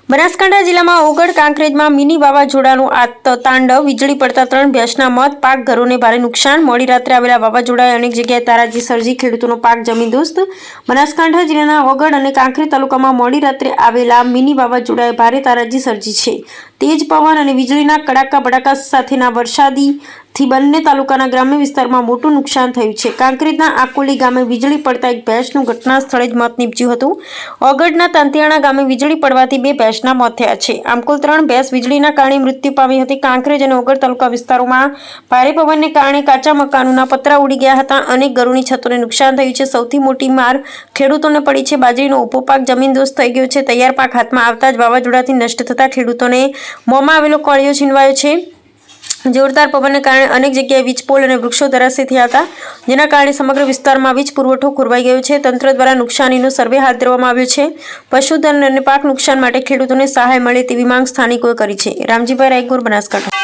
બનાસકાંઠા જિલ્લામાં ઓગળ કાંકરેજમાં મિની વાવાઝોડાનું તાંડવ, વીજળી પડતા 3 ભેંસના મોત, પાક ઘરોને ભારે નુકસાન। મોડી રાત્રે આવેલા વાવાઝોડાએ અનેક જગ્યાએ તારાજી સર્જી ખેડૂતોનો પાક જમીનદોસ્ત। બનાસકાંઠા જિલ્લાના ઓગળ અને કાંકરેજ તાલુકામાં મોડી રાત્રે આવેલા મિની વાવાઝોડાએ ભારે તારાજી સર્જી છે। તેજ પવન અને વીજળીના કડાકા ભડાકા સાથેના વરસાદથી બંને તાલુકાના ગ્રામ્ય વિસ્તારમાં મોટું નુકસાન થયું છે। કાંકરેજના આકોલી ગામે વીજળી પડતા એક ભેંસનું ઘટના સ્થળે જ મોત નીપજ્યું હતું। ઓગળના તાંતિયાણા ગામે વીજળી પડવાથી 2 ભેંસના મોત થયા છે। આમ કુલ 3 ભેંસ વીજળીના કારણે મૃત્યુ પામી હતી। કાંકરેજ અને ઓગળ તાલુકા વિસ્તારોમાં ભારે પવનને કારણે કાચા મકાનોના પતરા ઉડી ગયા હતા। અનેક ઘરોની છતોને નુકસાન થયું છે। સૌથી મોટી માર ખેડૂતોને પડી છે। બાજરીનો ઊભો પાક જમીનદોસ્ત થઈ ગયો છે। તૈયાર પાક હાથમાં આવતા જ વાવાઝોડાથી નષ્ટ થતા ખેડૂતોને મોંમાં આવેલો કોળિયો છીનવાયો છે। જોરદાર પવનને કારણે અનેક જગ્યાએ વીજપોલ અને વૃક્ષો ધરાશયી થયા હતા, જેના કારણે સમગ્ર વિસ્તારમાં વીજ પુરવઠો ખોરવાઈ ગયો છે। તંત્ર દ્વારા નુકસાનીનો સર્વે હાથ ધરવામાં આવ્યો છે। પશુધન અને પાક નુકસાન માટે ખેડૂતોને સહાય મળે તેવી માંગ સ્થાનિકોએ કરી છે। રામજીભાઈ રાયગોર, બનાસકાંઠા।